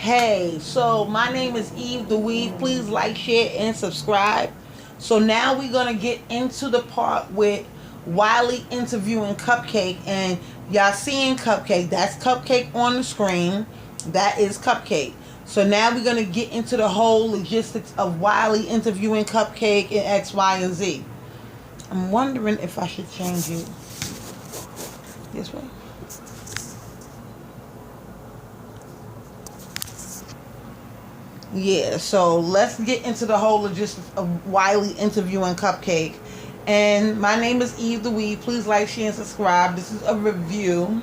Hey, so my name is Eve the Weave. Please like, share, and subscribe. So now we're gonna get into the part with Wiley interviewing Cupcake, and y'all seeing Cupcake. That's Cupcake on the screen. That is Cupcake. So now we're gonna get into the whole logistics of Wiley interviewing Cupcake and X, Y, and Z. I'm wondering if I should change it this way. Yeah, so let's get into the whole logistics of Wiley interviewing Cupcake. And my name is Eve the Weed. Please like, share, and subscribe. This is a review.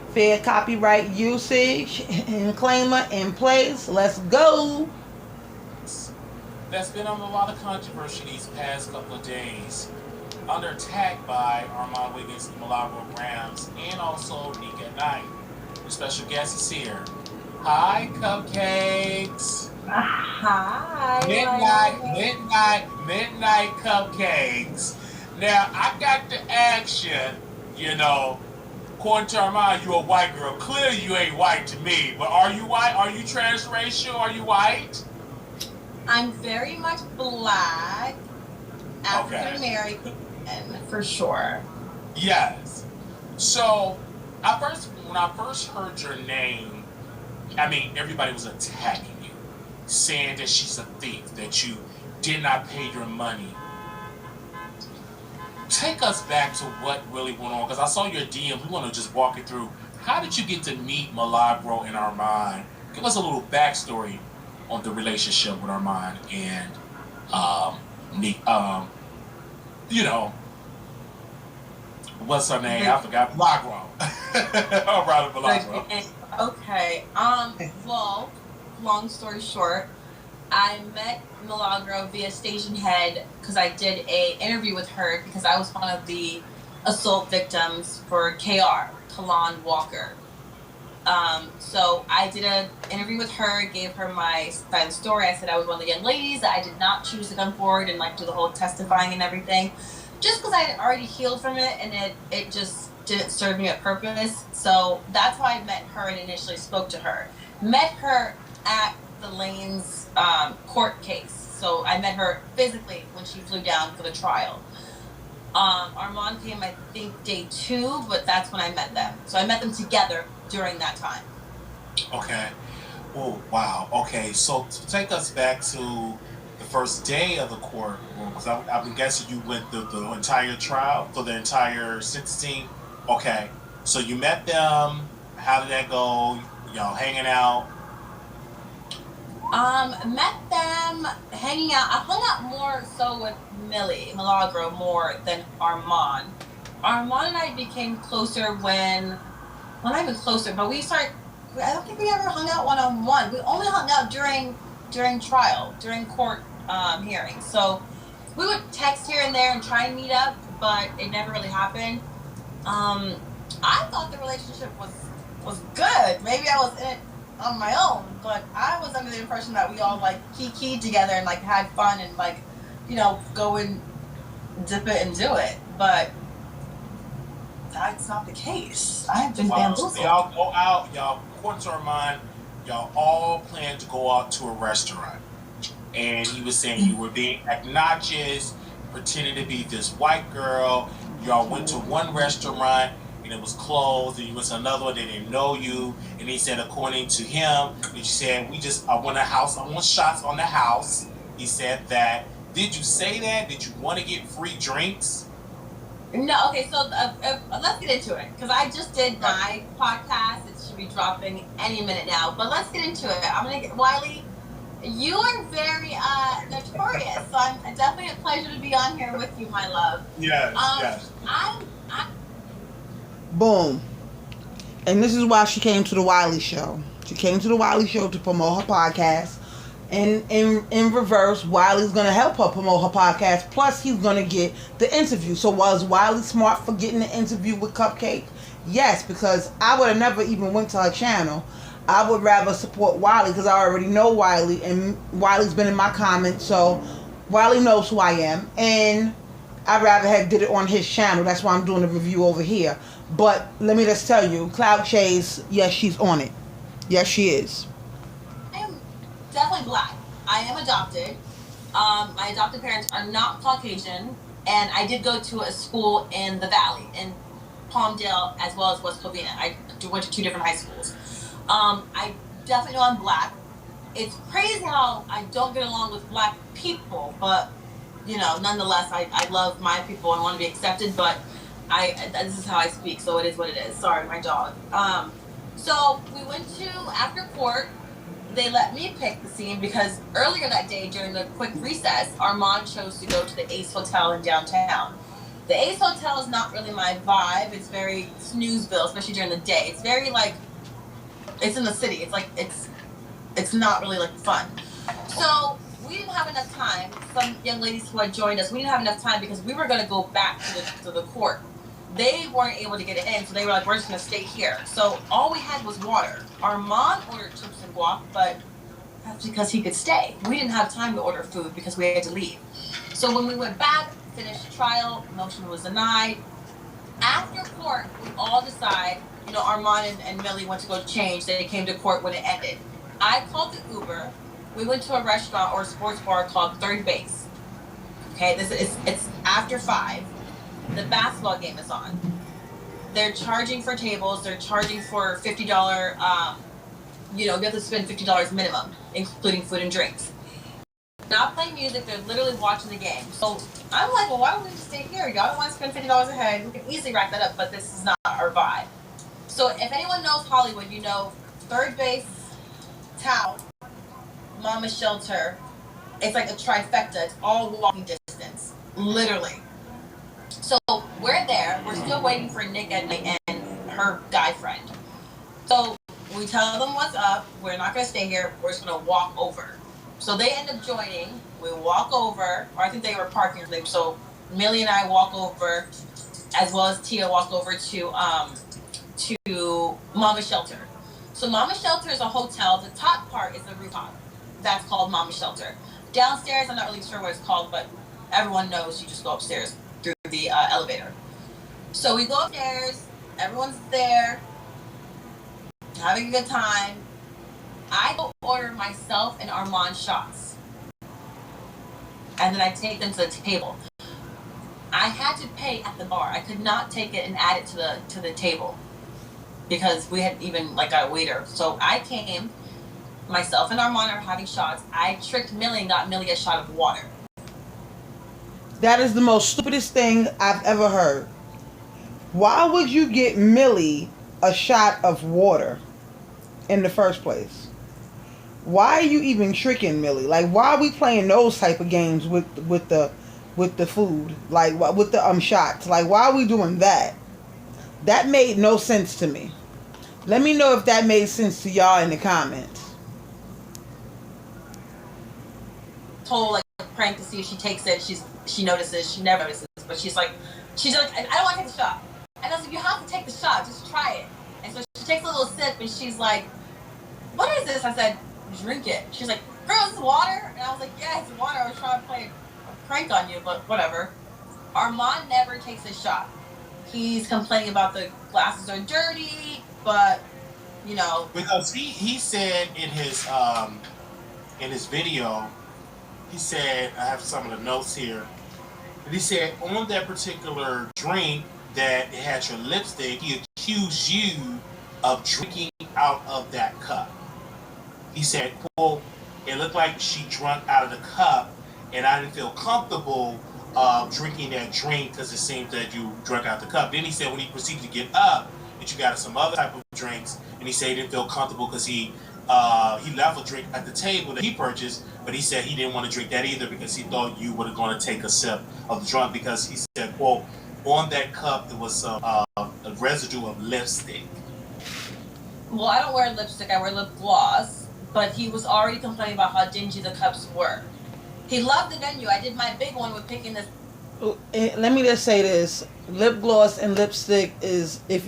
Fair copyright usage and claimer in place. Let's go. That's been under a lot of controversy these past couple of days. Under attack by Armon, Wiggins, and Grams, and also Nick at Night. The special guest is here. Hi, Cupcakes. Hi. Midnight Cupcakes. Now, I got to ask you, according to Armand, you a white girl. Clearly, you ain't white to me. But are you white? Are you transracial? Are you white? I'm very much black, African American, for sure. Yes. So, when I first heard your name, everybody was attacking you, saying that she's a thief, that you did not pay your money. Take us back to what really went on, because I saw your DM. We want to just walk it through. How did you get to meet Milagro and Armand? Give us a little backstory on the relationship with Armand and what's her name? I forgot. Milagro. All right, Milagro. Okay. Well, long story short, I met Milagro via Station Head because I did a interview with her because I was one of the assault victims for KR, Kalan Walker. So I did an interview with her, gave her my side of the story. I said I was one of the young ladies that I did not choose to come forward and do the whole testifying and everything, just because I had already healed from it and it just didn't serve me a purpose. So that's how I met her and initially spoke to her. Met her at the Lane's court case. So I met her physically when she flew down for the trial. Armand came, I think, day 2, but that's when I met them. So I met them together during that time. Okay. Oh, wow. Okay, so to take us back to the first day of the courtroom, because I've been guessing you went through the entire trial, for the entire sentencing. Okay, so you met them. How did that go? Y'all hanging out? Met them hanging out. I hung out more so with Milagro more than Armand. Armand and I became closer not even closer, but I don't think we ever hung out one-on-one. We only hung out during trial, during court hearings. So we would text here and there and try and meet up, but it never really happened. I thought the relationship was good. Maybe I was in it on my own, but I was under the impression that we all kiki together and had fun and go and dip it and do it. But that's not the case. I've been bamboozled. So y'all go out, according to Armand, y'all all planned to go out to a restaurant. And he was saying you were being obnoxious, pretending to be this white girl. Y'all went to one restaurant and it was closed, and you went to another one, they didn't know you. And he said, according to him, you said, I want shots on the house. He said that. Did you say that? Did you want to get free drinks? No, okay, so let's get into it, because I just did my podcast. It should be dropping any minute now, but let's get into it. I'm going to get, Wiley, you are very notorious, so I'm definitely a pleasure to be on here with you, my love. Yes, yes. Boom. And this is why she came to the Wiley show. She came to the Wiley show to promote her podcast. And in reverse, Wiley's going to help her promote her podcast. Plus, he's going to get the interview. So was Wiley smart for getting the interview with Cupcake? Yes, because I would have never even went to her channel. I would rather support Wiley because I already know Wiley. And Wiley's been in my comments. So Wiley knows who I am. And I'd rather have did it on his channel. That's why I'm doing the review over here. But let me just tell you, Cloud Chase, yes, she's on it. Yes, she is. definitely black. I am adopted. My adopted parents are not Caucasian, and I did go to a school in the Valley, in Palmdale, as well as West Covina. I went to 2 different high schools. I definitely know I'm black. It's crazy how I don't get along with black people, but nonetheless, I love my people and want to be accepted. But this is how I speak, so it is what it is. Sorry, my dog. So we went to, after court, they let me pick the scene because earlier that day during the quick recess, Armon chose to go to the Ace Hotel in downtown. The Ace Hotel is not really my vibe. It's very snoozeville, especially during the day. It's very like, it's in the city. It's like, it's not really like fun. So we didn't have enough time. Some young ladies who had joined us, we didn't have enough time because we were going to go back to the court. They weren't able to get it in, so they were like, we're just going to stay here. So all we had was water. Our mom ordered chips and guac, but that's because he could stay. We didn't have time to order food because we had to leave. So when we went back, finished trial, motion was denied. After court, we all decide, Armon and Millie went to go change. They came to court when it ended. I called the Uber. We went to a restaurant or a sports bar called Third Base. Okay, it's after 5. The basketball game is on. They're charging for tables. They're charging for $50. You have to spend $50 minimum, including food and drinks. Not playing music. They're literally watching the game. So I'm like, well, why don't we just stay here? Y'all don't want to spend $50 a head. We can easily rack that up, but this is not our vibe. So if anyone knows Hollywood, Third Base, Tao, Mama's Shelter. It's like a trifecta. It's all walking distance, literally. So we're there. We're still waiting for Nick and her guy friend. So we tell them what's up. We're not going to stay here. We're just going to walk over. So they end up joining. We walk over, or I think they were parking. So Millie and I walk over, as well as Tia walk over to Mama's Shelter. So Mama's Shelter is a hotel. The top part is the rooftop. That's called Mama's Shelter. Downstairs, I'm not really sure what it's called, but everyone knows you just go upstairs through the elevator. So we go upstairs, everyone's there, having a good time. I go order myself and Armon shots. And then I take them to the table. I had to pay at the bar. I could not take it and add it to the table because we had even got a waiter. So I came, myself and Armon are having shots. I tricked Millie and got Millie a shot of water. That is the most stupidest thing I've ever heard. Why would you get Millie a shot of water in the first place? Why are you even tricking Millie? Why are we playing those type of games with the food? With the shots? Why are we doing that? That made no sense to me. Let me know if that made sense to y'all in the comments. Told a prank to see if she takes it. She notices. She never notices, but she's like, I don't want to take the shot. And I was like, you have to take the shot. Just try it. And so she takes a little sip, and she's like, what is this? I said, drink it. She's like, girl, it's water. And I was like, yeah, it's water. I was trying to play a prank on you, but whatever. Armon never takes a shot. He's complaining about the glasses are dirty, but because he said in his video, he said, I have some of the notes here, and he said on that particular drink that it had your lipstick, he accused you of drinking out of that cup. He said, quote, it looked like she drank out of the cup, and I didn't feel comfortable drinking that drink because it seemed that you drank out the cup. Then he said when he proceeded to get up, that you got some other type of drinks, and he said he didn't feel comfortable because he left a drink at the table that he purchased, but he said he didn't want to drink that either because he thought you were going to take a sip of the drink, because he said, quote, on that cup there was a residue of lipstick. Well, I don't wear lipstick, I wear lip gloss, but he was already complaining about how dingy the cups were. He loved the venue. I did my big one with picking this. Let me just say this: lip gloss and lipstick is if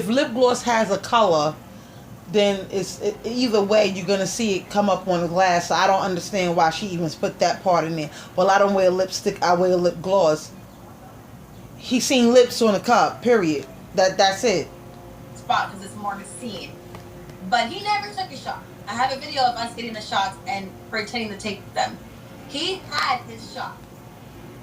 lip gloss has a color, then either way you're gonna see it come up on the glass. So I don't understand why she even put that part in there. Well, I don't wear lipstick. I wear lip gloss. He seen lips on the cup. Period. That's it. Spot because it's more of a scene. But he never took a shot. I have a video of us getting the shots and pretending to take them. He had his shot.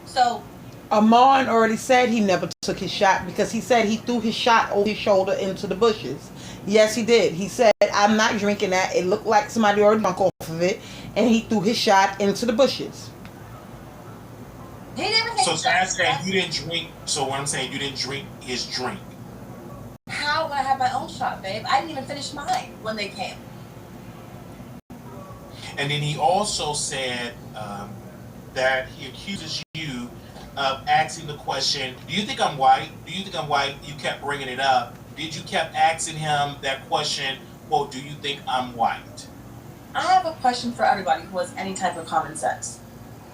So Armon already said he never took his shot because he said he threw his shot over his shoulder into the bushes. Yes, he did. He said, I'm not drinking that. It looked like somebody already drunk off of it. And he threw his shot into the bushes. he never takes So shots. Sam saying you didn't drink. So what I'm saying, you didn't drink his drink. How would I have my own shot, babe? I didn't even finish mine when they came. And then he also said that he accuses you of asking the question, do you think I'm white? Do you think I'm white? You kept bringing it up. Did you kept asking him that question, well, do you think I'm white? I have a question for everybody who has any type of common sense.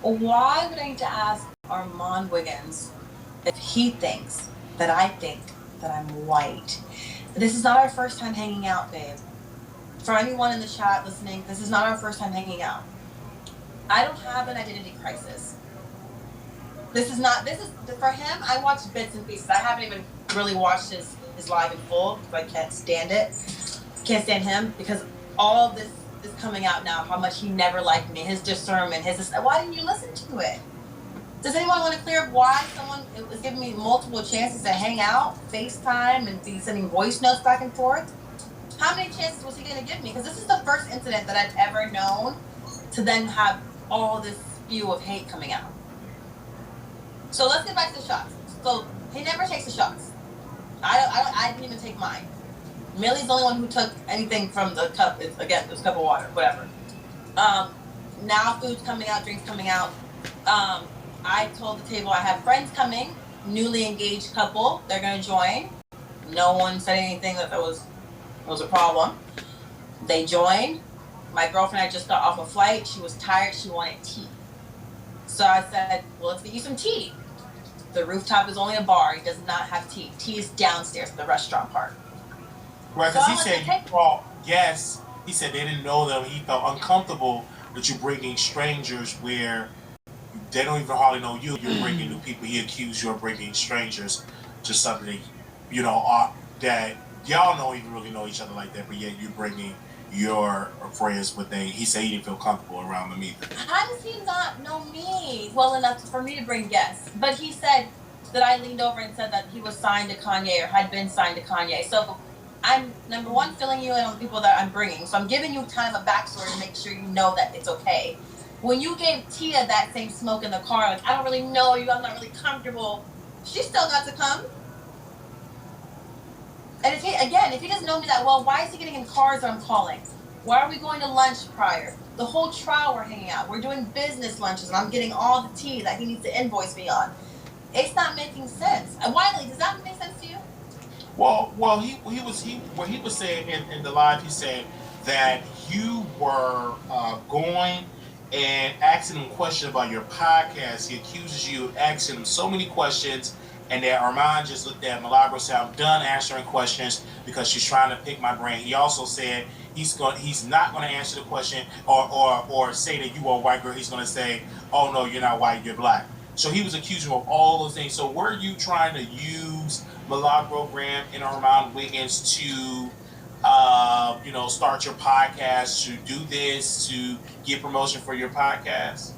Why would I need to ask Armon Wiggins if he thinks that I think that I'm white? This is not our first time hanging out, babe. For anyone in the chat listening, this is not our first time hanging out. I don't have an identity crisis. This is for him. I watched bits and pieces. I haven't even really watched his live in full because I can't stand it. Can't stand him because all this is coming out now. How much he never liked me, his discernment, why didn't you listen to it? Does anyone want to clear up why someone was giving me multiple chances to hang out, FaceTime, and be sending voice notes back and forth? How many chances was he going to give me? Because this is the first incident that I've ever known to then have all this spew of hate coming out. So let's get back to the shots. So he never takes the shots. I didn't even take mine. Millie's the only one who took anything from the cup. Again, this cup of water, whatever. Now food's coming out, drinks coming out. I told the table I have friends coming, newly engaged couple. They're going to join. No one said anything that was a problem. They joined. My girlfriend had just got off a flight. She was tired. She wanted tea. So I said, well, let's get you some tea. The rooftop is only a bar. He does not have tea. Tea is downstairs in the restaurant part. Right, because he said you brought guests. He said they didn't know them. He felt uncomfortable that you're bringing strangers where they don't even hardly know you. You're bringing new people. He accused you of bringing strangers to something, that y'all don't even really know each other like that, but yet you're bringing your friends, but he said he didn't feel comfortable around them either. How does he not know me well enough for me to bring guests? But he said that I leaned over and said that he was signed to Kanye or had been signed to Kanye. So I'm, number one, filling you in on the people that I'm bringing. So I'm giving you kind of a backstory to make sure you know that it's okay. When you gave Tia that same smoke in the car, like, I don't really know you, I'm not really comfortable, she still got to come. And if he doesn't know me that well, why is he getting in cars that I'm calling? Why are we going to lunch prior? The whole trial we're hanging out. We're doing business lunches, and I'm getting all the tea that he needs to invoice me on. It's not making sense. Wiley, does that make sense to you? Well, he was saying in the live, he said that you were going and asking him questions about your podcast. He accuses you of asking him so many questions. And that Armon just looked at Milagro and said, I'm done answering questions because she's trying to pick my brain. He also said he's not going to answer the question or say that you are a white girl. He's going to say, oh, no, you're not white, you're black. So he was accusing him of all those things. So were you trying to use Milagro Graham and Armon Wiggins to, start your podcast, to do this, to get promotion for your podcast?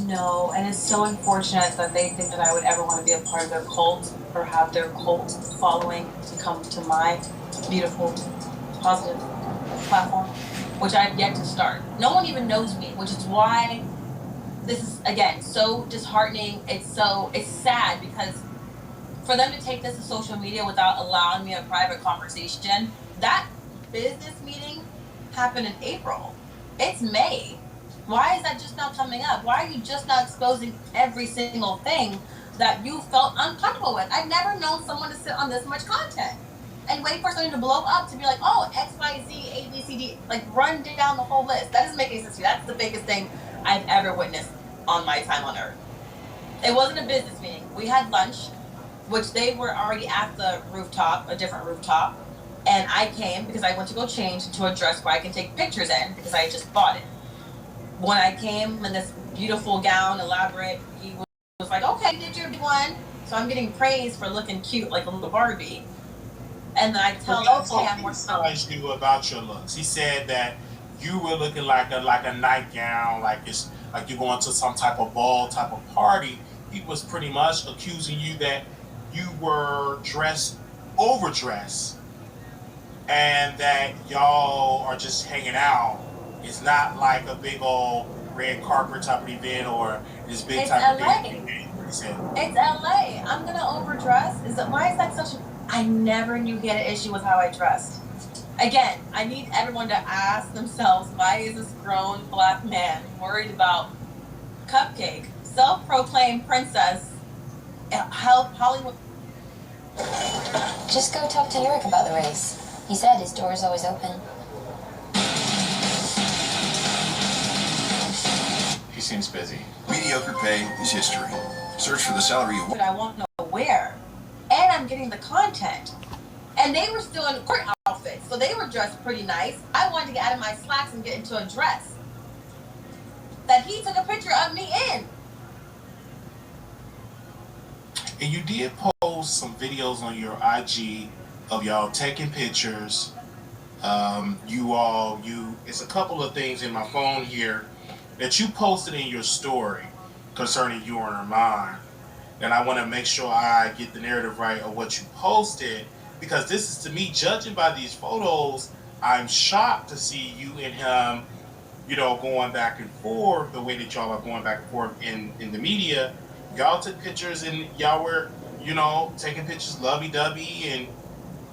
No, and it's so unfortunate that they think that I would ever want to be a part of their cult or have their cult following to come to my beautiful, positive platform, which I've yet to start. No one even knows me, which is why this is, again, so disheartening. It's sad because for them to take this to social media without allowing me a private conversation, that business meeting happened in April. It's May. Why is that just not coming up? Why are you just not exposing every single thing that you felt uncomfortable with? I've never known someone to sit on this much content and wait for something to blow up to be like, oh, X, Y, Z, A, B, C, D, like run down the whole list. That doesn't make any sense to me. That's the biggest thing I've ever witnessed on my time on Earth. It wasn't a business meeting. We had lunch, which they were already at the rooftop, a different rooftop, and I came because I went to go change into a dress where I can take pictures in because I had just bought it. When I came in this beautiful gown, elaborate, he was like, okay, you did your big one. So I'm getting praised for looking cute like a little Barbie. And then I tell them, okay, I'm more criticized you about your looks. He said that you were looking like a nightgown, like it's like you're going to some type of ball, type of party. He was pretty much accusing you that you were overdressed, and that y'all are just hanging out. It's not like a big old red carpet type of event or this big it's type LA. of event. He said, It's LA. I'm gonna overdress. Why is that such a... I never knew he had an issue with how I dressed. Again, I need everyone to ask themselves, why is this grown black man worried about Cupcake, self-proclaimed princess, help Hollywood? Just go talk to Eric about the race. He said his door is always open. He seems busy. Mediocre pay is history. Search for the salary you want. But I won't know where. And I'm getting the content. And they were still in court outfits, so they were dressed pretty nice. I wanted to get out of my slacks and get into a dress that he took a picture of me in. and you did post some videos on your IG of y'all taking pictures. It's a couple of things in my phone here that you posted in your story concerning you and Armon. And I want to make sure I get the narrative right of what you posted, because this is, to me, judging by these photos, I'm shocked to see you and him, going back and forth the way that y'all are going back and forth in the media. Y'all took pictures and y'all were, taking pictures lovey-dovey, and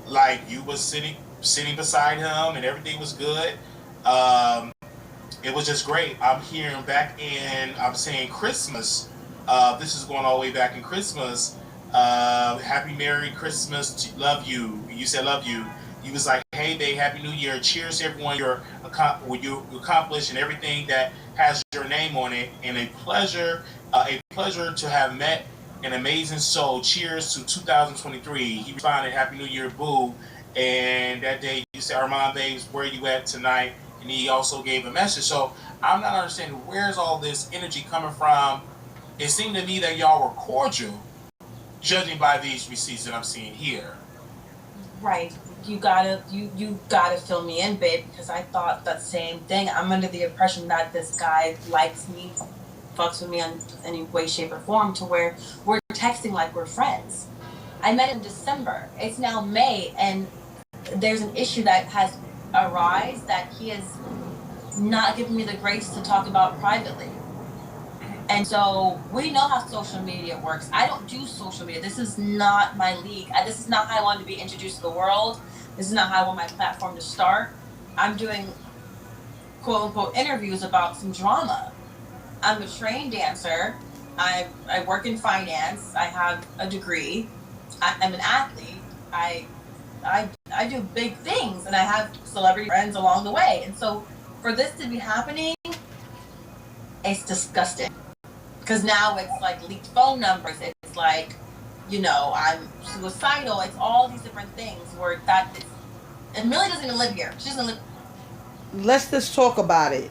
like you was sitting beside him and everything was good. It was just great. I'm hearing back in, I'm saying Christmas. This is going all the way back in Christmas. Happy Merry Christmas, love you. You said love you. He was like, hey babe, Happy New Year. Cheers to everyone you accomplished and everything that has your name on it. And a pleasure to have met an amazing soul. Cheers to 2023. He responded, Happy New Year, boo. And that day you said, Armon, babes, where you at tonight? And he also gave a message. So I'm not understanding, where's all this energy coming from? It seemed to me that y'all were cordial, judging by these receipts that I'm seeing here. Right. You gotta fill me in, babe, because I thought that same thing. I'm under the impression that this guy likes me, fucks with me in any way, shape, or form, to where we're texting like we're friends. I met in December. It's now May, and there's an issue that has arisen that he has not given me the grace to talk about privately. And so we know how social media works. I don't do social media. This is not my league. This is not how I want to be introduced to the world. This is not how I want my platform to start. I'm doing quote unquote interviews about some drama. I'm a trained dancer. I work in finance. I have a degree. I'm an athlete. I do big things, and I have celebrity friends along the way. And so for this to be happening, it's disgusting. Because now it's like leaked phone numbers. It's like, I'm suicidal. It's all these different things where and Millie doesn't even live here. She doesn't live. Let's just talk about it.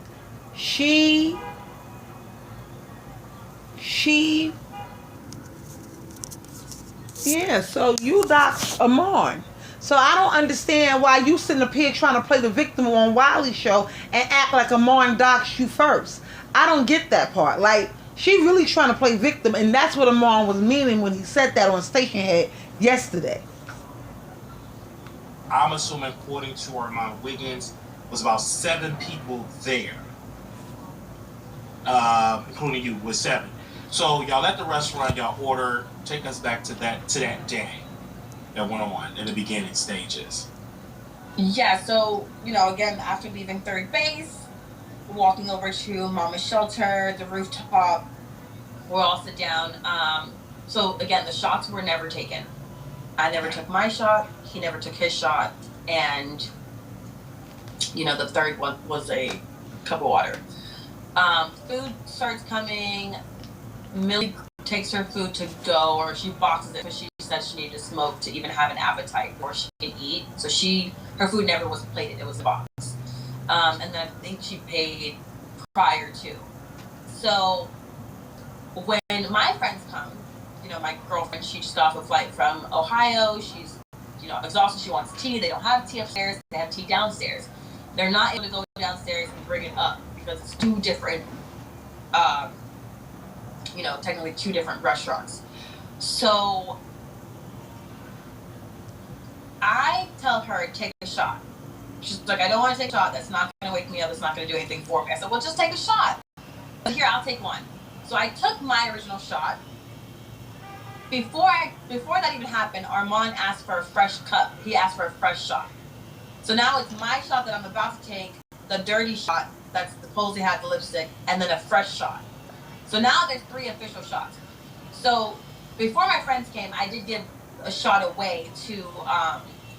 Yeah, so you doxed Armon. So I don't understand why you sitting up here trying to play the victim on Wiley show and act like Armon doxed you first. I don't get that part. Like, she really trying to play victim, and that's what Armon was meaning when he said that on Station Head yesterday. I'm assuming, according to Armon Wiggins, was about 7 people there, including you, with 7. So y'all at the restaurant, y'all order. Take us back to that day, that one-on-one in the beginning stages. Yeah. So again, after leaving third base, walking over to Mama's shelter, the rooftop, we'll all sit down. So again, the shots were never taken. I never took my shot. He never took his shot. And, the third one was a cup of water. Food starts coming. Millie takes her food to go, or she boxes it because she said she needed to smoke to even have an appetite before she could eat. So her food never was plated. It was a box. And then I think she paid prior to. So when my friends come, my girlfriend, she just got off a flight from Ohio. She's, exhausted. She wants tea. They don't have tea upstairs. They have tea downstairs. They're not able to go downstairs and bring it up because it's two different, technically two different restaurants. So I tell her, take a shot. She's like, I don't want to take a shot. That's not going to wake me up. It's not going to do anything for me. I said, well, just take a shot. But here, I'll take one. So I took my original shot. Before that even happened, Armon asked for a fresh cup. He asked for a fresh shot. So now it's my shot that I'm about to take, the dirty shot that's supposedly had the lipstick, and then a fresh shot. So now there's 3 official shots. So before my friends came, I did give a shot away to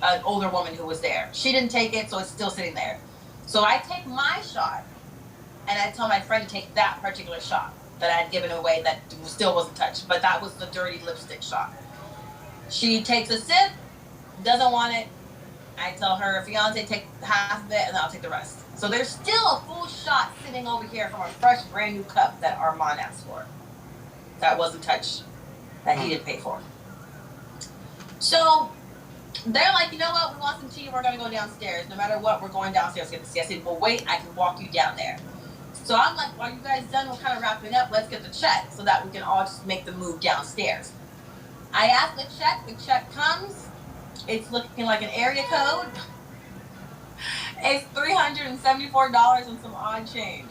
an older woman who was there. She didn't take it, so it's still sitting there. So I take my shot, and I tell my friend to take that particular shot that I had given away that still wasn't touched, but that was the dirty lipstick shot. She takes a sip, doesn't want it. I tell her fiance take half of it, and then I'll take the rest. So there's still a full shot sitting over here from a fresh, brand new cup that Armon asked for. That wasn't touched, that he didn't pay for. So they're like, you know what, we want some tea, we're gonna go downstairs. No matter what, we're going downstairs to get the tea. I said, well, wait, I can walk you down there. So I'm like, are you guys done? We're kind of wrapping up. Let's get the check so that we can all just make the move downstairs. I ask the check comes. It's looking like an area code. It's $374 and some odd change.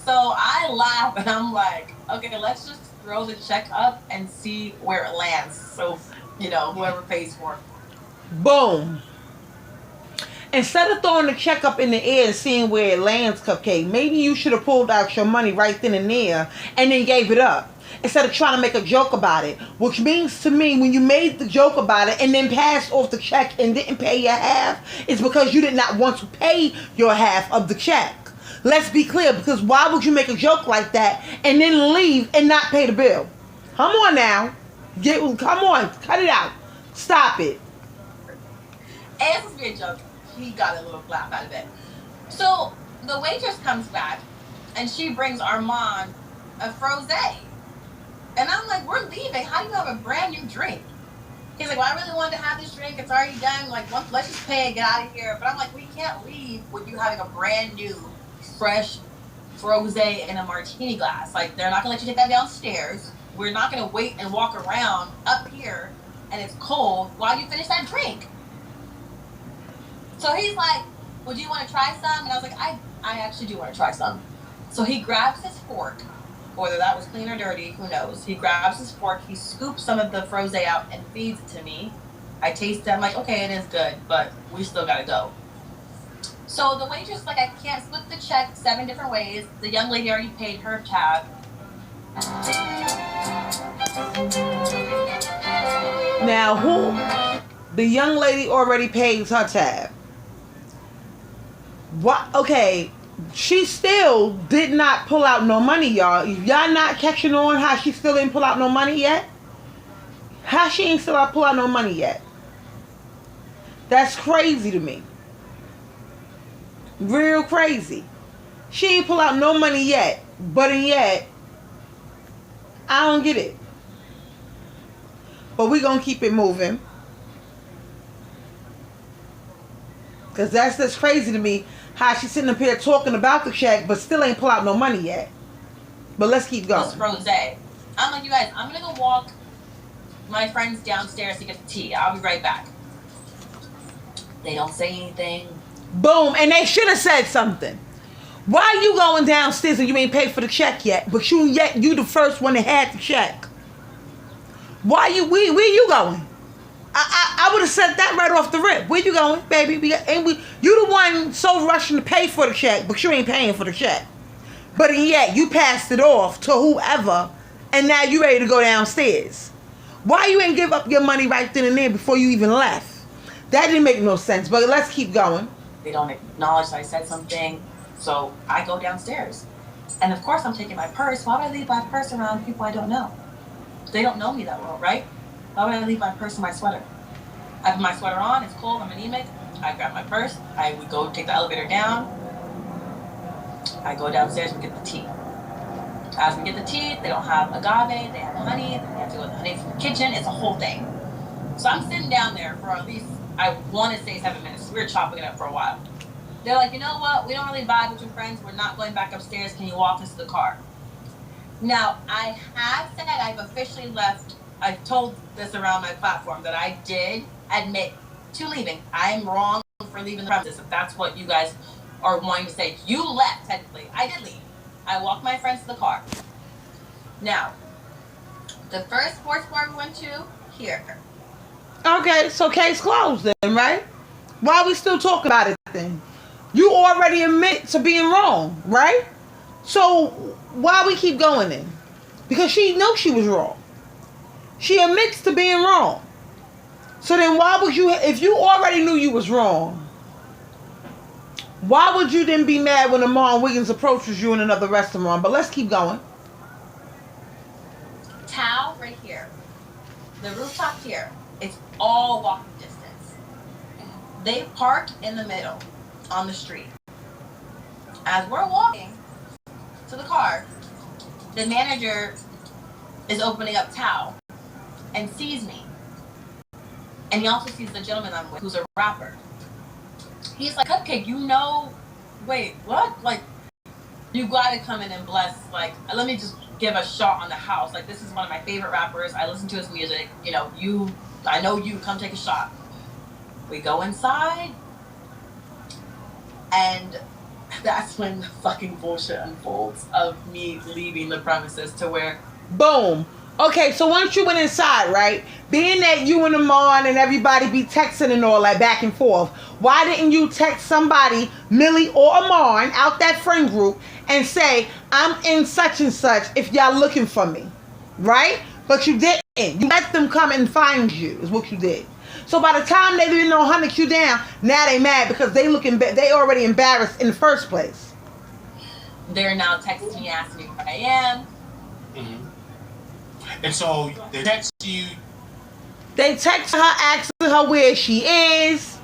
So I laugh and I'm like, okay, let's just throw the check up and see where it lands. So, whoever pays for it. Boom. Instead of throwing the check up in the air and seeing where it lands, Cupcake, maybe you should have pulled out your money right then and there and then gave it up. Instead of trying to make a joke about it. Which means to me, when you made the joke about it and then passed off the check and didn't pay your half, it's because you did not want to pay your half of the check. Let's be clear, because why would you make a joke like that and then leave and not pay the bill? Come on now. Come on. Cut it out. Stop it. And it's supposed to be a joke. He got a little laugh out of it. So the waitress comes back and she brings Armon a frosé. And I'm like, we're leaving. How do you have a brand new drink? He's like, well, I really wanted to have this drink. It's already done. Like, let's just pay and get out of here. But I'm like, we can't leave with you having a brand new, fresh frosé in a martini glass. Like, they're not going to let you take that downstairs. We're not going to wait and walk around up here and it's cold while you finish that drink. So he's like, well, do you want to try some? And I was like, I actually do want to try some. So he grabs his fork, whether that was clean or dirty, who knows. He grabs his fork, he scoops some of the frosé out and feeds it to me. I taste it, I'm like, okay, it is good, but we still gotta go. So the waitress is like, I can't split the check 7 different ways. The young lady already paid her tab. Now, the young lady already pays her tab. What? Okay, she still did not pull out no money, y'all. Y'all not catching on how she still didn't pull out no money yet? How she ain't still pull out no money yet? That's crazy to me. Real crazy. She ain't pull out no money yet, but yet, I don't get it. But we gonna keep it moving. Because that's just crazy to me. How she's sitting up here talking about the check, but still ain't pull out no money yet. But let's keep going. This rosé. I'm like, you guys, I'm gonna go walk my friends downstairs to get the tea. I'll be right back. They don't say anything. Boom, and they should have said something. Why you going downstairs and you ain't paid for the check yet? But you the first one that had the check. Why you? Where you going? I would have said that right off the rip. Where you going, baby? You the one so rushing to pay for the check, but you ain't paying for the check. But yet you passed it off to whoever, and now you ready to go downstairs. Why you ain't give up your money right then and there before you even left? That didn't make no sense. But let's keep going. They don't acknowledge that I said something, so I go downstairs, and of course I'm taking my purse. Why would I leave my purse around people I don't know? They don't know me that well, right? Why would I leave my purse and my sweater? I put my sweater on, it's cold, I'm anemic. I grab my purse, I would go take the elevator down. I go downstairs and get the tea. As we get the tea, they don't have agave, they have honey, they have to go with honey from the kitchen, it's a whole thing. So I'm sitting down there for at least, I want to say 7 minutes. We were chopping it up for a while. They're like, you know what? We don't really vibe with your friends. We're not going back upstairs. Can you walk us to the car? Now, I have said I've officially left. I've told this around my platform that I did admit to leaving. I'm wrong for leaving the premises. If that's what you guys are wanting to say. You left, technically. I did leave. I walked my friends to the car. Now, the first sports bar we went to, here. Okay, so case closed then, right? Why are we still talking about it then? You already admit to being wrong, right? So why we keep going then? Because she knows she was wrong. She admits to being wrong. So then why would you, if you already knew you was wrong, why would you then be mad when Armon Wiggins approaches you in another restaurant? But let's keep going. Tao right here. The rooftop here. It's all walking distance. They park in the middle on the street. As we're walking to the car, the manager is opening up Tao and sees me. And he also sees the gentleman I'm with, who's a rapper. He's like, Cupcake, you know, wait, what? Like, you gotta come in and bless, like, let me just give a shot on the house. Like, this is one of my favorite rappers. I listen to his music. You know, I know you, come take a shot. We go inside, and that's when the fucking bullshit unfolds of me leaving the premises to where... Boom. Okay, so once you went inside, right? Being that you and Armon and everybody be texting and all that back and forth, why didn't you text somebody, Millie or Armon, out that friend group and say, I'm in such and such if y'all looking for me, right? But you didn't. You let them come and find you, is what you did. So by the time they didn't know how to you down, now they mad because they already embarrassed in the first place. They're now texting me, asking me where I am. Mm-hmm. And so they text you. They text her, asking her where she is.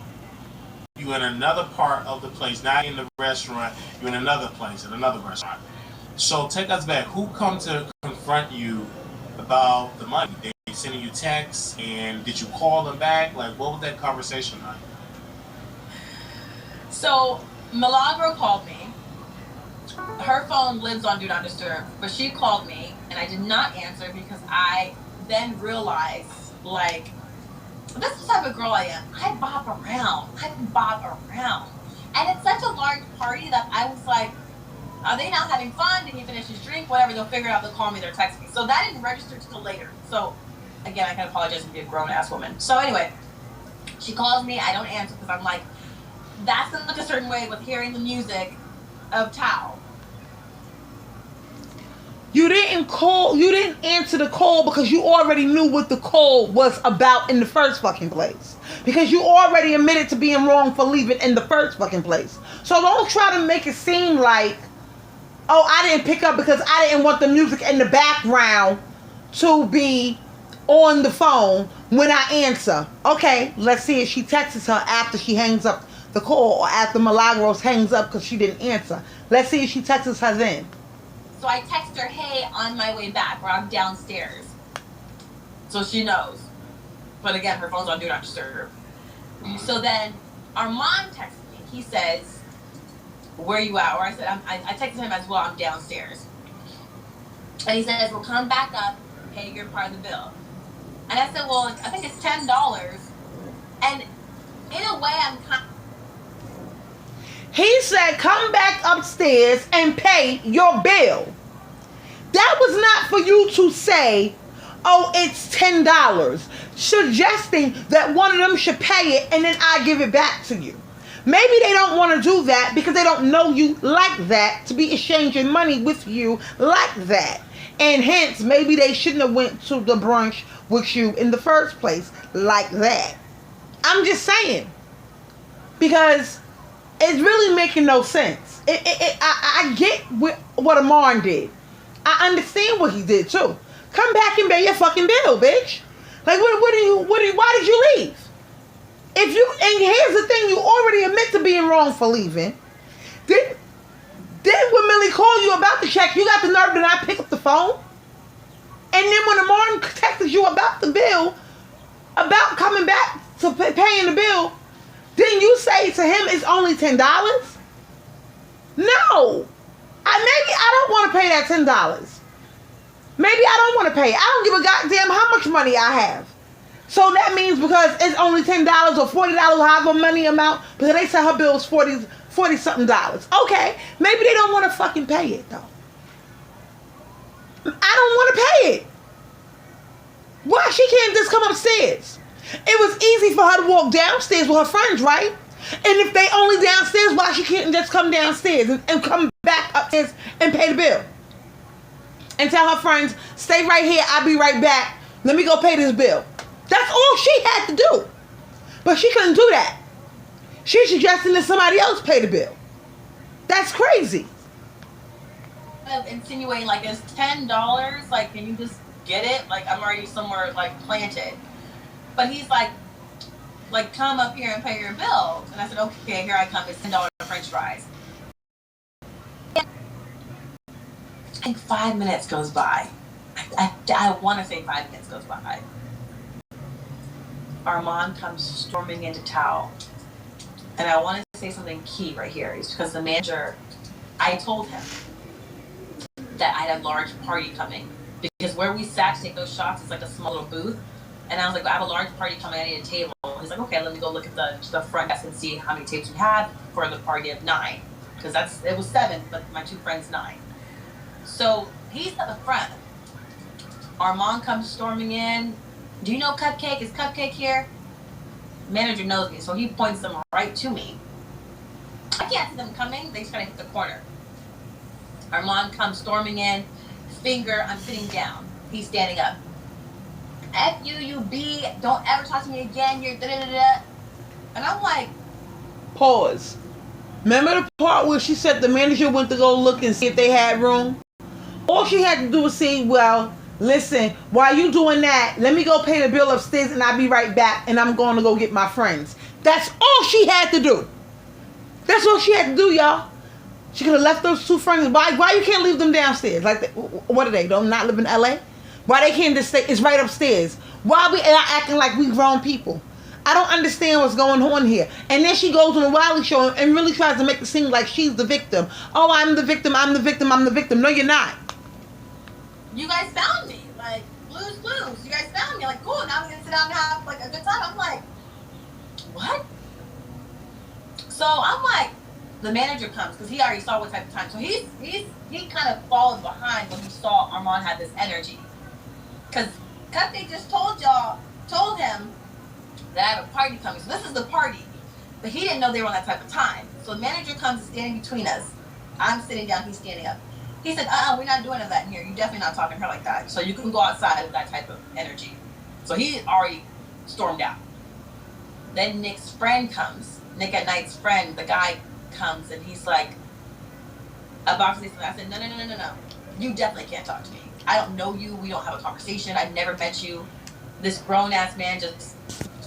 You in another part of the place, not in the restaurant. You're in another place, in another restaurant. So take us back. Who come to confront you about the money? They sending you texts, and did you call them back? Like, what was that conversation like? So Milagro called me. Her phone lives on Do Not Disturb, but she called me, and I did not answer because I then realized, like, this is the type of girl I am. I bob around. And it's such a large party that I was like, are they not having fun? Did he finish his drink? Whatever, they'll figure it out. They'll call me, they'll text me. So that didn't register till later. So, again, I can apologize and be a grown-ass woman. So anyway, she calls me. I don't answer because I'm like, that's going to look a certain way with hearing the music of Tao. You didn't answer the call because you already knew what the call was about in the first fucking place. Because you already admitted to being wrong for leaving in the first fucking place. So don't try to make it seem like, oh, I didn't pick up because I didn't want the music in the background to be on the phone when I answer. Okay, let's see if she texts her after she hangs up the call or after Milagros hangs up because she didn't answer. Let's see if she texts her then. So I text her, hey, on my way back, or I'm downstairs. So she knows. But again, her phone's on Do Not Disturb. So then Armon texts me. He says, where you at? Or I said, I texted him as well, I'm downstairs. And he says, well, come back up, pay your part of the bill. And I said, well, I think it's $10. And in a way, I'm kind of... He said, come back upstairs and pay your bill. That was not for you to say, oh, it's $10, suggesting that one of them should pay it and then I give it back to you. Maybe they don't want to do that because they don't know you like that, to be exchanging money with you like that. And hence, maybe they shouldn't have went to the brunch with you in the first place like that. I'm just saying. Because it's really making no sense. I get what Armon did. I understand what he did too. Come back and pay your fucking bill, bitch. Like, why did you leave? And here's the thing, you already admit to being wrong for leaving. Then when Millie called you about the check, you got the nerve to not pick up the phone? And then when Armon texted you about the bill, about coming back to paying the bill, didn't you say to him it's only $10? No. Maybe I don't want to pay that $10. Maybe I don't want to pay. I don't give a goddamn how much money I have. So that means because it's only $10 or $40, however money amount, because they said her bill was $40 something. Okay, maybe they don't want to fucking pay it though. I don't want to pay it. Why she can't just come upstairs? It was easy for her to walk downstairs with her friends, right? And if they only downstairs, why she can't just come downstairs and come back upstairs and pay the bill? And tell her friends, stay right here, I'll be right back. Let me go pay this bill. That's all she had to do. But she couldn't do that. She's suggesting that somebody else pay the bill. That's crazy. Insinuating like it's $10, like can you just get it? Like I'm already somewhere like planted. But he's like come up here and pay your bill. And I said, okay, here I come. It's $10 French fries. I think 5 minutes goes by. I want to say 5 minutes goes by. Armon comes storming into town. And I want to say something key right here. Is because the manager, I told him that I had a large party coming. Because where we sat to take those shots is like a small little booth. And I was like, I have a large party coming, I need a table. He's like, okay, let me go look at the front desk and see how many tables we have for the party of 9. Because it was 7, but my 2 friends 9. So he's at the front. Armon comes storming in. Do you know Cupcake? Is Cupcake here? Manager knows me, so he points them right to me. I can't see them coming. They just kind of hit the corner. Armon comes storming in. Finger, I'm sitting down. He's standing up. F you, you B. Don't ever talk to me again. You're da-da-da-da. And I'm like... Pause. Remember the part where she said the manager went to go look and see if they had room? All she had to do was say, well, listen, while you doing that, let me go pay the bill upstairs and I'll be right back and I'm going to go get my friends. That's all she had to do. That's all she had to do, y'all. She could have left those 2 friends. Why you can't leave them downstairs? Like, what are they? Don't not live in LA? Why they can't just stay? It's right upstairs. Why we acting like we grown people? I don't understand what's going on here. And then she goes on the Wiley show and really tries to make it seem like she's the victim. Oh, I'm the victim. I'm the victim. I'm the victim. No, you're not. You guys found me. Like, blues. You guys found me. Like, cool. Now we're going to sit down and have, like, a good time. I'm like, what? So I'm like, the manager comes because he already saw what type of time. So he kind of followed behind when he saw Armon had this energy. Because Cupcake just told him that I have a party coming. So this is the party. But he didn't know they were on that type of time. So the manager comes standing between us. I'm sitting down, he's standing up. He said, we're not doing that in here. You're definitely not talking to her like that. So you can go outside with that type of energy. So he already stormed out. Then Nick's friend comes. Nick at Night's friend, the guy comes and he's like, about to say something. I said, no. You definitely can't talk to me. I don't know you. We don't have a conversation. I've never met you. This grown-ass man just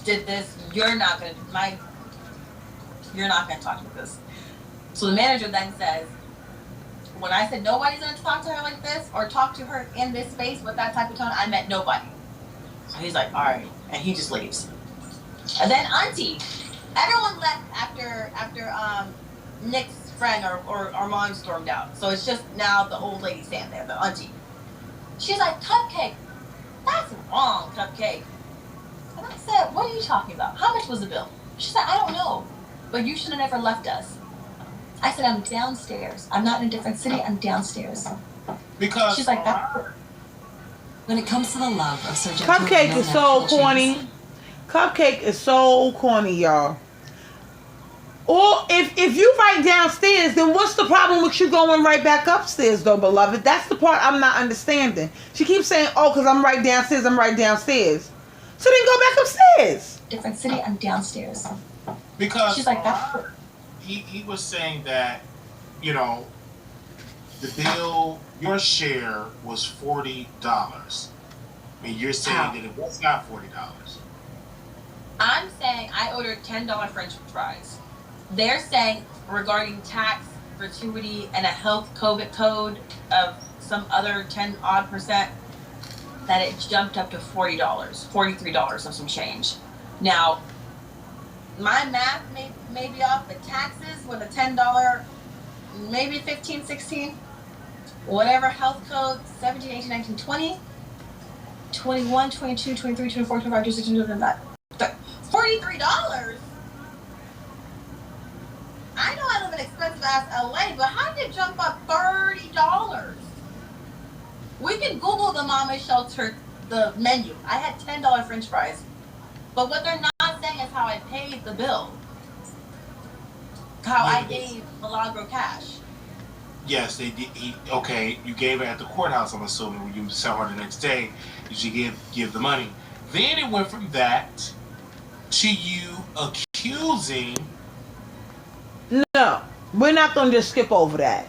did this. You're not gonna talk to me this. So the manager then says, when I said nobody's gonna talk to her like this or talk to her in this space with that type of tone, I meant nobody. So he's like, all right, and he just leaves. And then Auntie, everyone left after Nick's friend or Armon stormed out. So it's just now the old lady standing there, the Auntie. She's like, Cupcake, that's wrong, Cupcake. And I said, what are you talking about? How much was the bill? She said, I don't know, but you should have never left us. I said, I'm downstairs. I'm not in a different city. I'm downstairs. Because she's like, that. When it comes to the love of Sir Cupcake is so corny. Cupcake is so corny, y'all. Or if you right downstairs, then what's the problem with you going right back upstairs, though, beloved? That's the part I'm not understanding. She keeps saying, oh, because I'm right downstairs, I'm right downstairs. So then go back upstairs. Different city, I'm downstairs. Because she's like, that. He was saying that, you know, the bill, your share was $40. And you're saying that it was not $40. I'm saying I ordered $10 French fries. They're saying regarding tax, gratuity, and a health COVID code of some other 10% that it jumped up to $40, $43 and some change. Now, my math may be off, but taxes with a $10, maybe 15, 16, whatever health code, 17, 18, 19, 20, 21, 22, 23, 24, 25, 26, 27, $43? I know I live in expensive ass LA, but how did it jump up $30? We can Google the Mama Shelter, the menu. I had $10 French fries. But what they're not saying is how I paid the bill. How I gave Milagro cash. Yes, they did. Okay, you gave it at the courthouse, I'm assuming, when you saw her the next day. You should give the money. Then it went from that to you accusing. No, we're not going to just skip over that.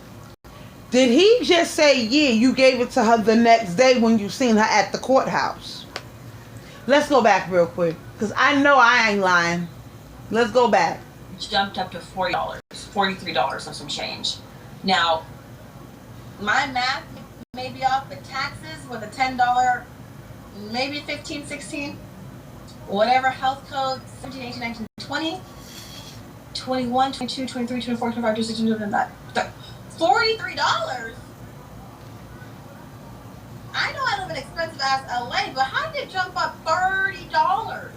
Did he just say, yeah, you gave it to her the next day when you seen her at the courthouse? Let's go back real quick, because I know I ain't lying. Let's go back. Jumped up to $40, $43 and some change. Now, my math may be off, but taxes with a $10, maybe 15, 16, whatever health code, 17, 18, 19, 20, 21, 22, 23, 24, 25, 26, 27, $43? I know I live in expensive ass LA, but how did it jump up $30?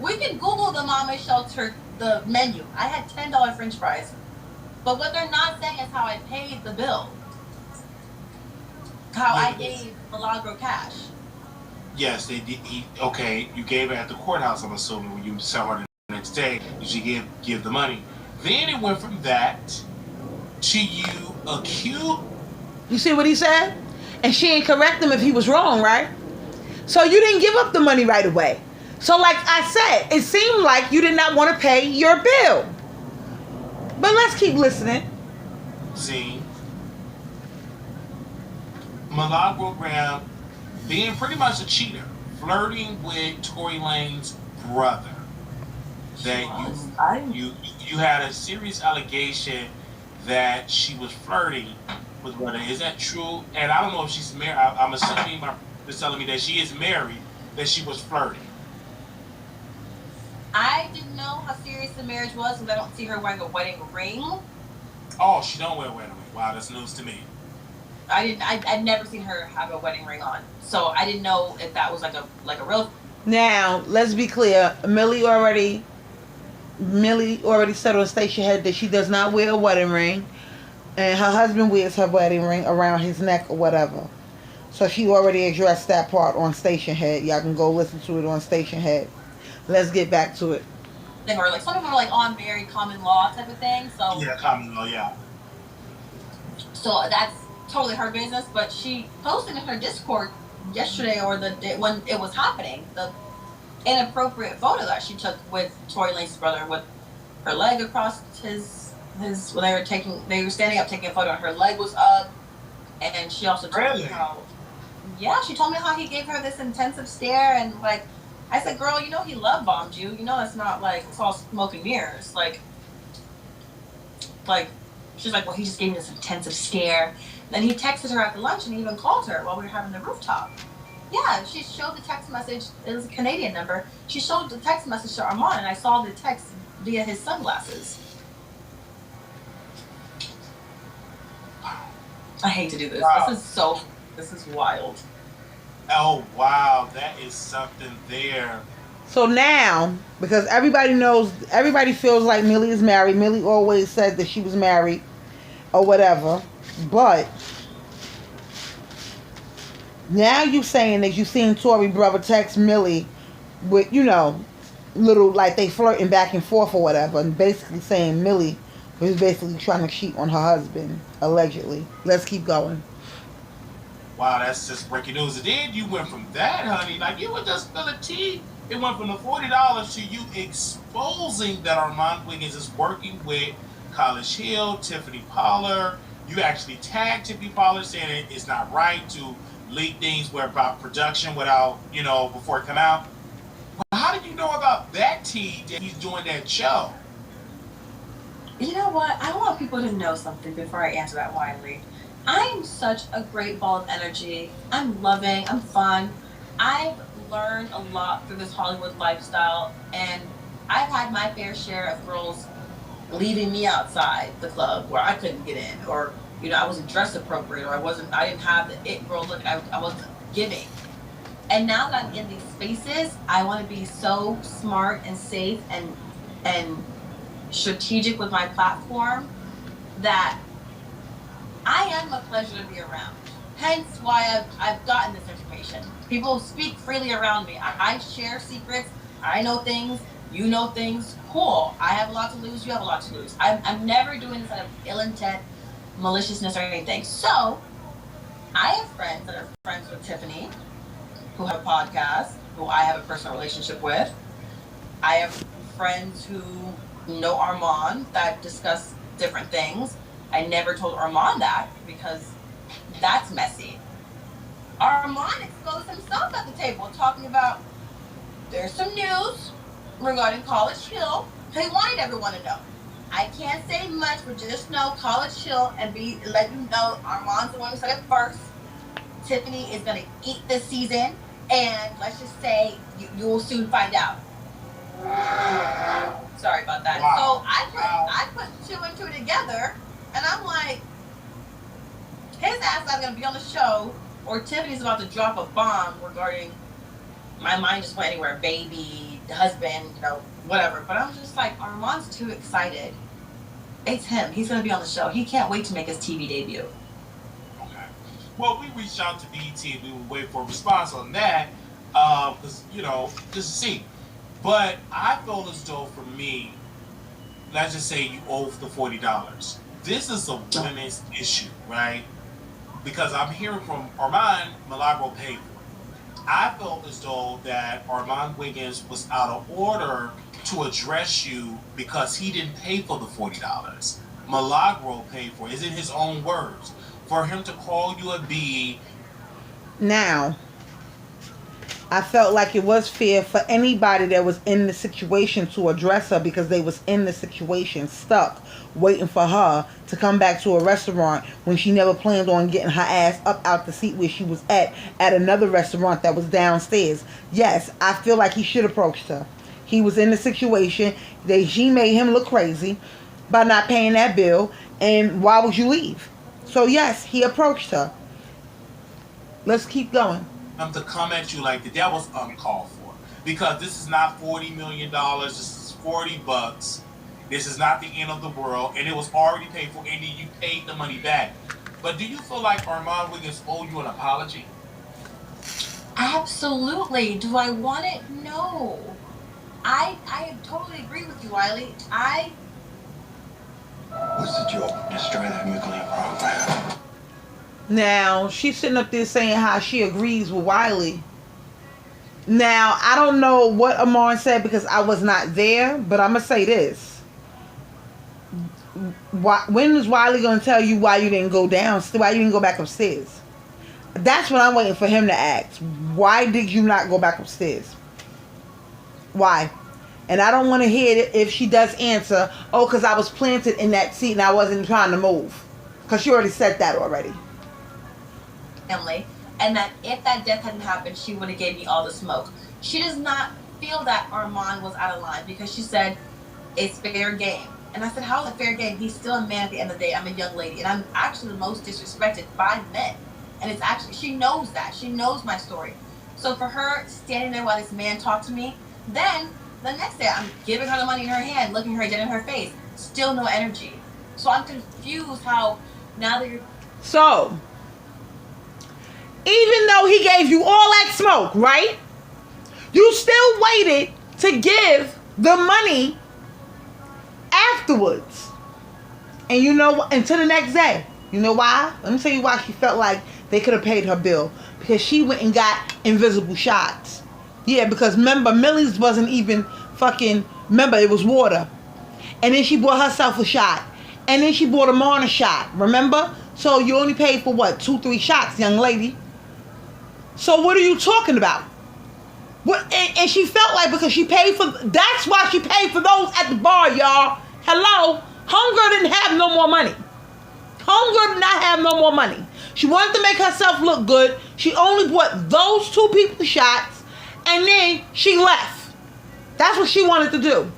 We can Google the Mama Shelter, the menu. I had $10 French fries. But what they're not saying is how I paid the bill. How I gave Milagro cash. Yes, they did. Okay, you gave it at the courthouse, I'm assuming, when you saw her the next day. You should give the money. Then it went from that to you accuse. You see what he said? And she ain't correct him if he was wrong, right? So you didn't give up the money right away. So like I said, it seemed like you did not want to pay your bill. But let's keep listening. See, Milagro Graham being pretty much a cheater, flirting with Tory Lane's brother. That you had a serious allegation that she was flirting with brother. Is that true? And I don't know if she's married. I'm assuming my is telling me that she is married, that she was flirting. I didn't know how serious the marriage was because I don't see her wearing a wedding ring. Oh, she don't wear a wedding ring. Wow, that's news to me. I'd never seen her have a wedding ring on, so I didn't know if that was like a real. Now, let's be clear. Millie already said on station head that she does not wear a wedding ring, and her husband wears her wedding ring around his neck or whatever. So she already addressed that part on station head. Y'all can go listen to it on station head. Let's get back to it. Or like some of them are like on very common law type of thing. So yeah, common law, yeah. So that's totally her business. But she posted in her Discord yesterday or the day when it was happening, the inappropriate photo that she took with Tory Lane's brother with her leg across his when they were standing up taking a photo and her leg was up, and she also told me how she told me how he gave her this intensive stare, and like I said, girl, you know he love bombed you, you know that's not like it's all smoke and mirrors, like she's like, well, he just gave me this intensive stare. Then he texted her after lunch and he even called her while we were having the rooftop. Yeah, she showed the text message. It was a Canadian number. She showed the text message to Armon, and I saw the text via his sunglasses. I hate to do this. Wow. This is wild. Oh, wow. That is something there. So now, because everybody feels like Millie is married. Millie always said that she was married or whatever. But now you saying that you seen Tory brother text Millie with, little like they flirting back and forth or whatever, and basically saying Millie was basically trying to cheat on her husband, allegedly. Let's keep going. Wow, that's just breaking news. And then you went from that, honey, like you were just spilling tea. It went from the $40 to you exposing that Armon Wiggins is working with College Hill, Tiffany Pollard. You actually tagged Tiffany Pollard saying it's not right to leak things about production without, before it come out. Well, how did you know about that tea that he's doing that show? You know what? I want people to know something before I answer that, Wiley. I'm such a great ball of energy. I'm loving, I'm fun. I've learned a lot through this Hollywood lifestyle, and I've had my fair share of girls leaving me outside the club where I couldn't get in, or I wasn't dressed appropriate, or I didn't have the it girl look I wasn't giving. And now that I'm in these spaces, I want to be so smart and safe and strategic with my platform that I am a pleasure to be around. Hence why I've gotten this information. People speak freely around me. I share secrets. I know things. You know things. Cool. I have a lot to lose. You have a lot to lose. I'm never doing this out of ill intent, maliciousness, or anything. So I have friends that are friends with Tiffany, who have a podcast, who I have a personal relationship with. I have friends who know Armon that discuss different things. I never told Armon that because that's messy. Armon exposed himself at the table talking about there's some news regarding College Hill. He wanted everyone to know. I can't say much, but just know College Hill and let you know Armon's the one who said it first. Tiffany is going to eat this season, and let's just say you will soon find out. Sorry about that. Wow. So I put two and two together, and I'm like, his ass not going to be on the show, or Tiffany's about to drop a bomb regarding, my mind just went anywhere, baby, husband, whatever. But I'm just like, Armand's too excited. It's him. He's going to be on the show. He can't wait to make his TV debut. Okay. Well, we reached out to BET and we will wait for a response on that, because, just to see. But I feel as though, for me, let's just say you owe the $40. This is a women's issue, right? Because I'm hearing from Armon, Milagro paid for it. I felt as though that Armon Wiggins was out of order to address you because he didn't pay for the $40. Milagro paid for it. It's in his own words. For him to call you a B. Now, I felt like it was fair for anybody that was in the situation to address her, because they was in the situation, stuck, waiting for her to come back to a restaurant when she never planned on getting her ass up out the seat where she was at another restaurant that was downstairs. Yes, I feel like he should have approached her. He was in the situation. She made him look crazy by not paying that bill, and why would you leave? So yes, he approached her. Let's keep going. To come at you like that was uncalled for, because this is not $40 million. This is $40. This is not the end of the world, and it was already paid for, and you paid the money back. But do you feel like Armon Wiggins owe you an apology? Absolutely. Do I want it? No. I totally agree with you, Wiley. What's the joke? Destroy that nuclear program. Now, she's sitting up there saying how she agrees with Wiley. Now, I don't know what Armon said because I was not there, but I'm going to say this. When is Wiley going to tell you why you didn't go down, why you didn't go back upstairs? That's what I'm waiting for him to ask. Why did you not go back upstairs? Why? And I don't want to hear it if she does answer, because I was planted in that seat and I wasn't trying to move. Because she already said that already. Family, and that if that death hadn't happened, she would have gave me all the smoke. She does not feel that Armon was out of line because she said it's fair game. And I said, how is it fair game? He's still a man at the end of the day. I'm a young lady, and I'm actually the most disrespected by men. And it's actually, she knows that. She knows my story. So for her standing there while this man talked to me, then the next day I'm giving her the money in her hand, looking her dead in her face, still no energy. So I'm confused how now that you're... So, even though he gave you all that smoke, right? You still waited to give the money afterwards. And you know what? Until the next day. You know why? Let me tell you why she felt like they could have paid her bill. Because she went and got invisible shots. Yeah, because remember, Millie's wasn't even fucking... Remember, it was water. And then she bought herself a shot. And then she bought Armon a shot. Remember? So you only paid for what? 2-3 shots, young lady. So what are you talking about? What? And she felt like because she paid for... That's why she paid for those at the bar, y'all. Hello? Homegirl didn't have no more money. Homegirl girl did not have no more money. She wanted to make herself look good. She only bought those 2 people shots, and then she left. That's what she wanted to do.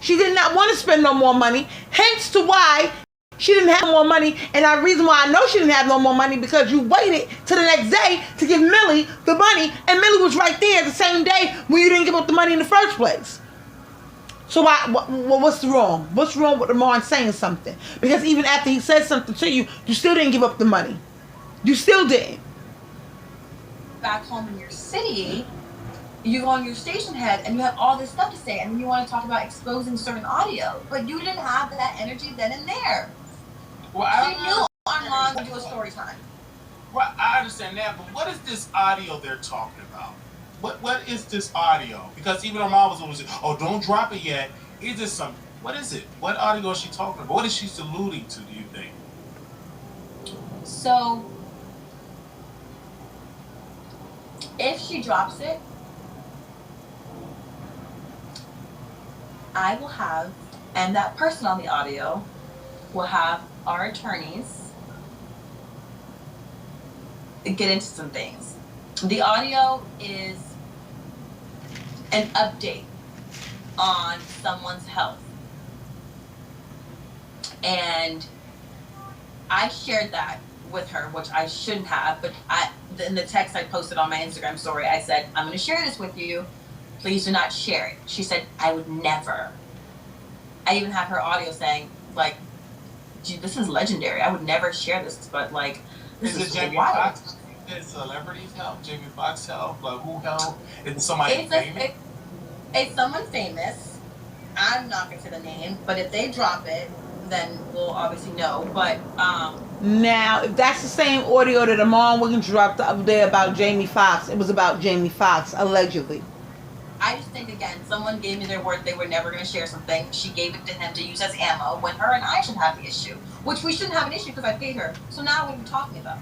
She did not want to spend no more money, hence to why she didn't have more money. And the reason why I know she didn't have no more money, because you waited to the next day to give Millie the money, and Millie was right there the same day when you didn't give up the money in the first place. So what's wrong? What's wrong with Armon saying something? Because even after he said something to you, you still didn't give up the money. You still didn't. Back home in your city, you go on your station head and you have all this stuff to say, and then you want to talk about exposing certain audio, but you didn't have that energy then and there. Well, You knew Armon would do a story time. Well, I understand that, but what is this audio they're talking about? What is this audio? Because even our mom was always saying, "Oh, don't drop it yet." Is this some? What is it? What audio is she talking about? What is she alluding to? Do you think? So, if she drops it, I will have, and that person on the audio will have our attorneys get into some things. The audio is an update on someone's health. And I shared that with her, which I shouldn't have, but in the text I posted on my Instagram story, I said, I'm going to share this with you. Please do not share it. She said, I would never. I even have her audio saying, like, gee, this is legendary. I would never share this, but, like, this is Jamie wild. Foxx? Did celebrities help? Jamie Foxx help? Like, who helped? Is it somebody famous? It's someone famous. I'm not going to say the name, but if they drop it, then we'll obviously know. But, now, if that's the same audio that Armon Wiggins dropped the other day about Jamie Foxx, it was about Jamie Foxx, allegedly. I just think, again, someone gave me their word they were never going to share something. She gave it to him to use as ammo when her and I should have the issue, which we shouldn't have an issue because I paid her. So now what are we talking about?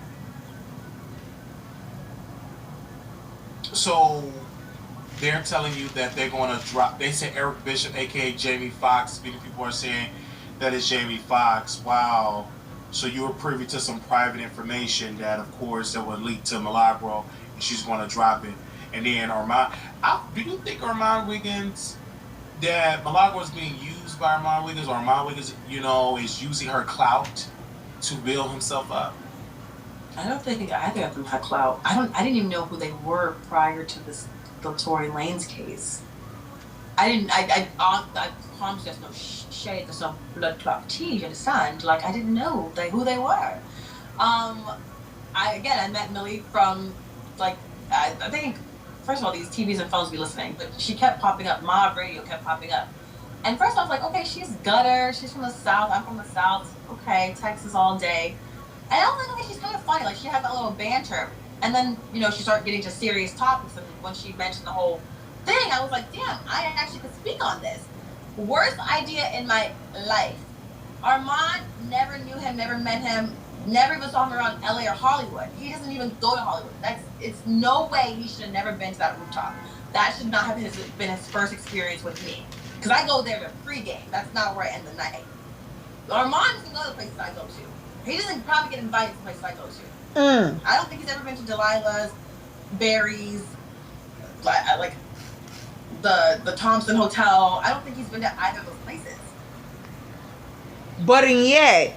So they're telling you that they're going to drop. They say Eric Bishop, aka Jamie Foxx. Many people are saying that is Jamie Foxx. Wow. So you were privy to some private information that, of course, that would leak to Milagro, and she's going to drop it. And then Armon, do you think Armon Wiggins, that Milagro is being used by Armon Wiggins, or Armon Wiggins, is using her clout to build himself up? I don't think either of them had clout. I didn't even know who they were prior to the Tory Lanez case. I promise there's no shade, there's no blood clot tea, you understand? Like, I didn't know who they were. I met Millie from, like, I think, first of all, these TVs and phones be listening, but she kept popping up. Mob Radio kept popping up. And first I was like, okay, she's gutter, she's from the South, I'm from the South, okay, Texas all day. And I was like, okay, she's kind of funny, like, she had that little banter. And then, she started getting to serious topics, and when she mentioned the whole thing, I was like, damn, I actually could speak on this. Worst idea in my life. Armon, never knew him, never met him, never even saw him around LA or Hollywood. He doesn't even go to Hollywood. It's no way he should have never been to that rooftop. That should not have been his first experience with me. Because I go there to pregame. That's not where I end the night. Armon doesn't go to the places I go to. He doesn't probably get invited to places I go to. I don't think he's ever been to Delilah's, Barry's, like the Thompson Hotel. I don't think he's been to either of those places. But in yet,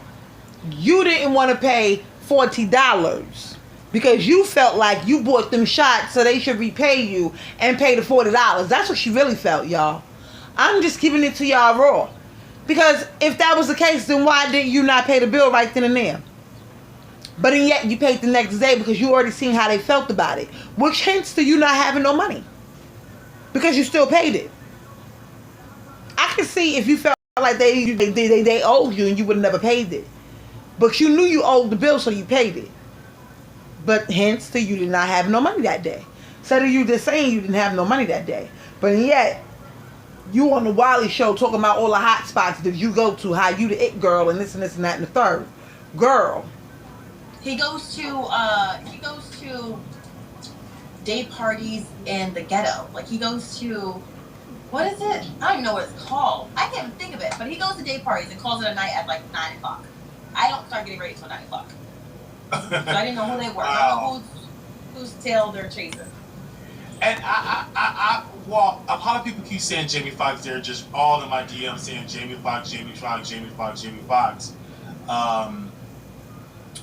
you didn't want to pay $40 because you felt like you bought them shots, so they should repay you and pay the $40. That's what she really felt, y'all. I'm just giving it to y'all raw. Because if that was the case, then why did you not pay the bill right then and there? But and yet you paid the next day because you already seen how they felt about it, which hints to you not having no money because you still paid it. I can see if you felt like they owed you and you would have never paid it, but you knew you owed the bill, so you paid it. But hence to you did not have no money that day. Instead of you just saying you didn't have no money that day, but yet you on the Wiley show talking about all the hot spots that you go to, how you the it girl and this and this and that and the third. Girl. He goes to day parties in the ghetto. Like, he goes to, what is it? I don't even know what it's called. I can't even think of it. But he goes to day parties and calls it a night at like 9 o'clock. I don't start getting ready until 9 o'clock. So I didn't know who they were. I don't know whose tail they're chasing. And well, a lot of people keep saying Jamie Foxx. They're just all in my DM saying Jamie Foxx, Jamie Foxx, Jamie Foxx, Jamie Foxx.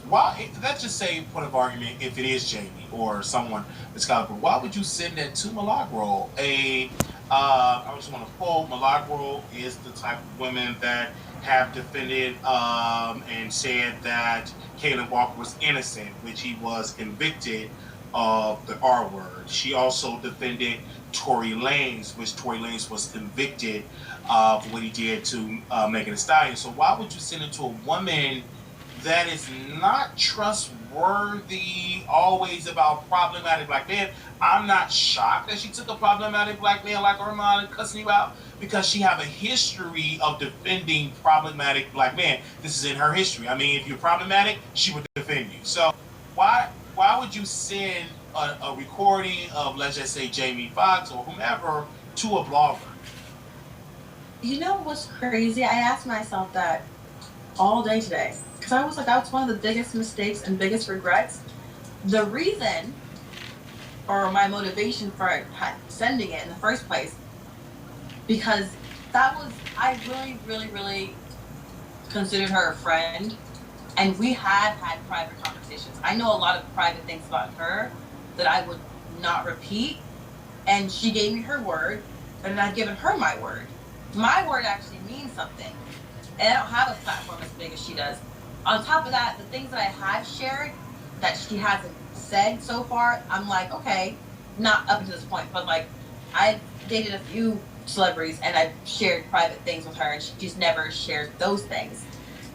Let's just say, point of argument, if it is Jamie or someone that's caliber, why would you send that to Milagro? I just want to quote, Milagro is the type of women that have defended and said that Caleb Walker was innocent, which he was convicted of the R word. She also defended Tory Lanez, which Tory Lanez was convicted of what he did to Megan Thee Stallion. So why would you send it to a woman that is not trustworthy, always about problematic black men? I'm not shocked that she took a problematic black man like Armon and cussing you out, because she have a history of defending problematic black men. This is in her history. I mean, if you're problematic, she would defend you. So why would you send a recording of, let's just say, Jamie Foxx or whomever to a blogger? You know what's crazy? I asked myself that all day today. Because I was like, that's one of the biggest mistakes and biggest regrets. The reason, or my motivation for sending it in the first place, because I really, really, really considered her a friend. And we had private conversations. I know a lot of private things about her that I would not repeat. And she gave me her word, and I've given her my word. My word actually means something. And I don't have a platform as big as she does. On top of that, the things that I have shared that she hasn't said so far, I'm like, okay, not up to this point, but like, I've dated a few celebrities and I've shared private things with her, and she's never shared those things.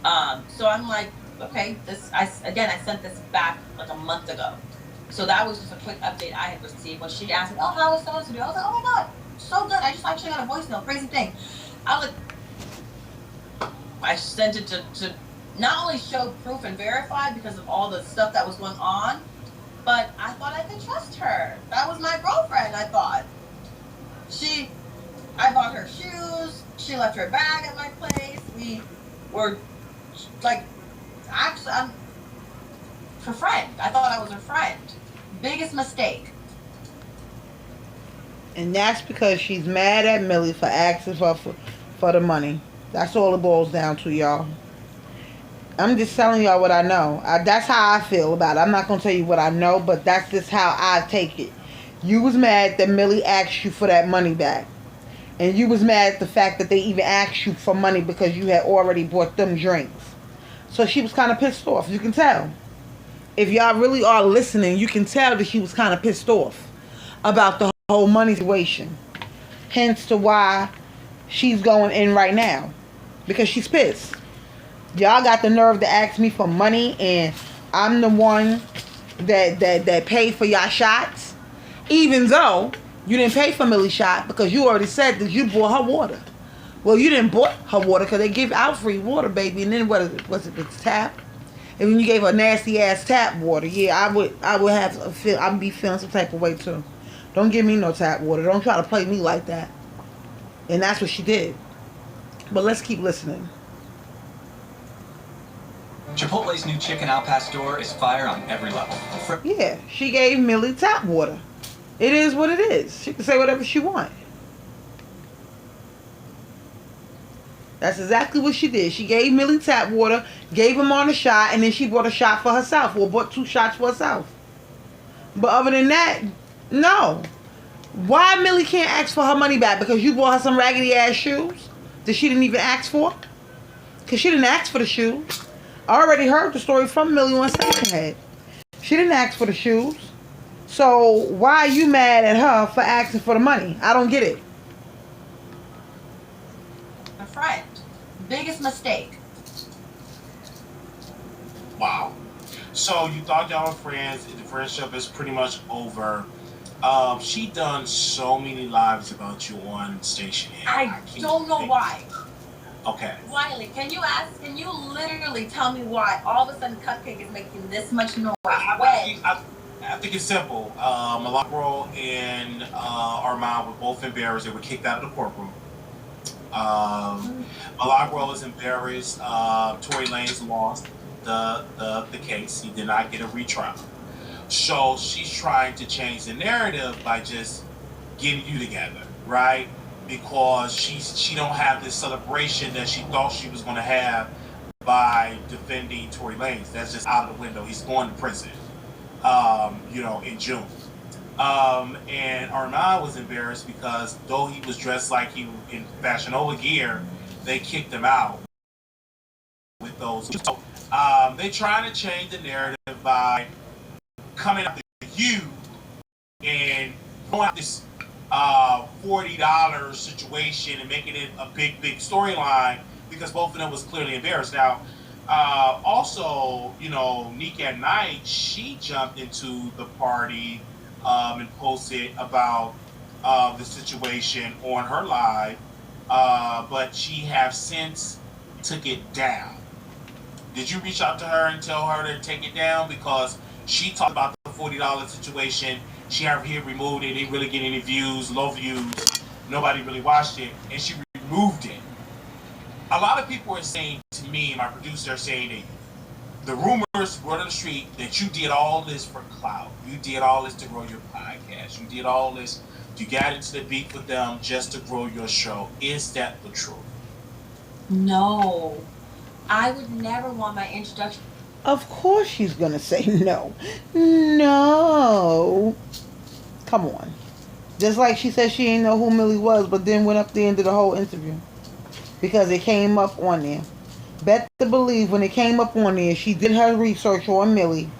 So I'm like, okay, I sent this back like a month ago. So that was just a quick update I had received when she asked me, oh, how was so-and-so doing? I was like, oh my God, so good. I just actually got a voicemail, crazy thing. I was like, I sent it to not only show proof and verify because of all the stuff that was going on, but I thought I could trust her. That was my girlfriend, I thought. I bought her shoes. She left her bag at my place. We were like, actually, I'm her friend. I thought I was her friend. Biggest mistake. And that's because she's mad at Millie for asking for the money. That's all it boils down to, y'all. I'm just telling y'all what I know. That's how I feel about it. I'm not going to tell you what I know, but that's just how I take it. You was mad that Millie asked you for that money back. And you was mad at the fact that they even asked you for money because you had already bought them drinks. So she was kind of pissed off. You can tell. If y'all really are listening, you can tell that she was kind of pissed off about the whole money situation. Hence to why she's going in right now. Because she's pissed. Y'all got the nerve to ask me for money, and I'm the one that paid for y'all shots, even though you didn't pay for Millie's shot because you already said that you bought her water. Well, you didn't bought her water because they give out free water, baby. And then what is it? Was it the tap? And when you gave her nasty ass tap water, yeah, I would have a feel. I'd be feeling some type of way too. Don't give me no tap water. Don't try to play me like that. And that's what she did. But let's keep listening. Chipotle's new chicken al pastor is fire on every level. Yeah, she gave Millie tap water. It is what it is. She can say whatever she wants. That's exactly what she did. She gave Millie tap water, gave him on a shot, and then she bought a shot for herself, or bought 2 shots for herself. But other than that, no. Why Millie can't ask for her money back? Because you bought her some raggedy ass shoes that she didn't even ask for? Because she didn't ask for the shoes. I already heard the story from Millie on Stationhead. She didn't ask for the shoes. So why are you mad at her for asking for the money? I don't get it. A friend. Biggest mistake. Wow. So you thought y'all were friends. The friendship is pretty much over. She done so many lives about you on Stationhead. I don't know why. Okay. Wiley, can you literally tell me why all of a sudden Cupcake is making this much noise? I think it's simple. Milagro and Armon were both embarrassed. They were kicked out of the courtroom. Milagro was embarrassed. Tory Lanez lost the case. He did not get a retrial. So she's trying to change the narrative by just getting you together, right? Because she don't have this celebration that she thought she was going to have by defending Tory Lanez. That's just out of the window. He's going to prison, in June. And Armon was embarrassed because though he was dressed like he was in Fashion Nova gear, they kicked him out with those. So they're trying to change the narrative by coming up to you and going out this $40 situation and making it a big storyline because both of them was clearly embarrassed. Now, also, Nick at Night, she jumped into the party and posted about the situation on her live, but she have since took it down. Did you reach out to her and tell her to take it down? Because she talked about the $40 situation. She had it removed. It didn't really get any views, low views. Nobody really watched it, and she removed it. A lot of people are saying to me, my producer, saying that the rumors word on the street that you did all this for clout. You did all this to grow your podcast. You did all this. You got into the beat with them just to grow your show. Is that the truth? No. I would never want my introduction. Of course she's going to say no. No. Come on. Just like she said she didn't know who Millie was, but then went up there and did the whole interview. Because it came up on there. Bet to believe when it came up on there, she did her research on Millie.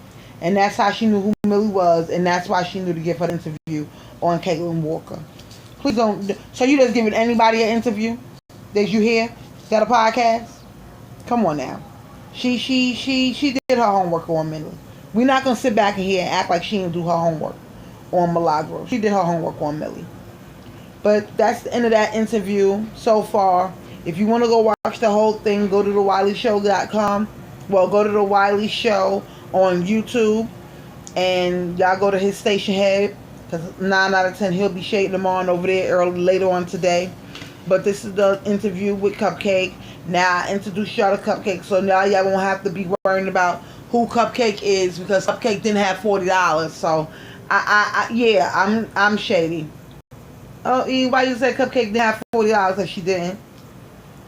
And that's how she knew who Millie was. And that's why she knew to give her the interview on Caitlin Walker. Please don't. So you just giving anybody an interview? Did you hear? Got a podcast? Come on now. She did her homework on Millie. We're not going to sit back in here and act like she didn't do her homework on Milagro. She did her homework on Millie. But that's the end of that interview so far. If you want to go watch the whole thing, go to thewileyshow.com. Well, go to The Wiley Show on YouTube. And y'all go to his station head. Because 9 out of 10, he'll be shading them on over there later on today. But this is the interview with Cupcake. Now I introduced y'all to Cupcake. So now y'all won't have to be worrying about who Cupcake is. Because Cupcake didn't have $40. So, I'm shady. Oh, E, why you say Cupcake didn't have $40? Because she didn't.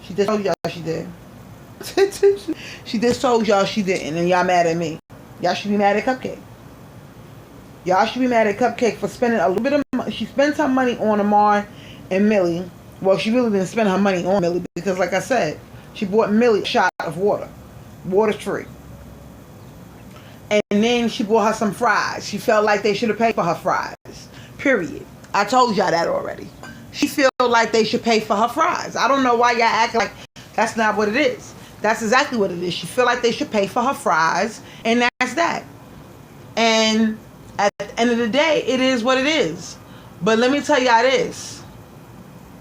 She just told y'all she did. She just told y'all she didn't, and y'all mad at me. Y'all should be mad at Cupcake. Y'all should be mad at Cupcake for spending a little bit of money. She spent her money on Armon and Millie. Well, she really didn't spend her money on Millie because, like I said, she bought Millie a shot of water. Water's free. And then she bought her some fries. She felt like they should have paid for her fries. Period. I told y'all that already. She feel like they should pay for her fries. I don't know why y'all act like that's not what it is. That's exactly what it is. She feel like they should pay for her fries, and that's that. And at the end of the day, it is what it is. But let me tell y'all this.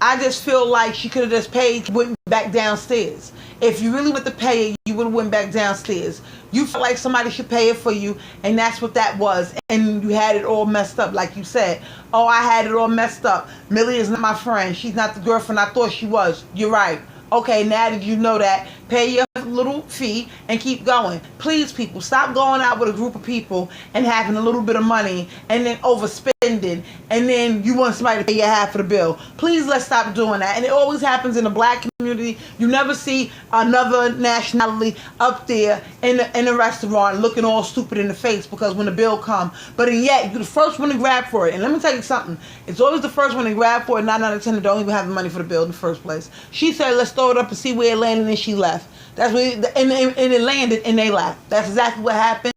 I just feel like she could have just paid, went back downstairs. If you really wanted to pay it, you would have went back downstairs. You felt like somebody should pay it for you, and that's what that was. And you had it all messed up, like you said. Oh, I had it all messed up. Millie is not my friend. She's not the girlfriend I thought she was. You're right. Okay, now that you know that, pay your little fee and keep going. Please, people, stop going out with a group of people and having a little bit of money and then overspending, and then you want somebody to pay your half of the bill. Please, let's stop doing that. And it always happens in the black community. You never see another nationality up there in a restaurant looking all stupid in the face because when the bill comes. But yet, you're the first one to grab for it. And let me tell you something. It's always the first one to grab for it. 9 out of 10 that don't even have the money for the bill in the first place. She said, let's throw it up and see where it landed, and she left. That's where and it landed, and they left. That's exactly what happened.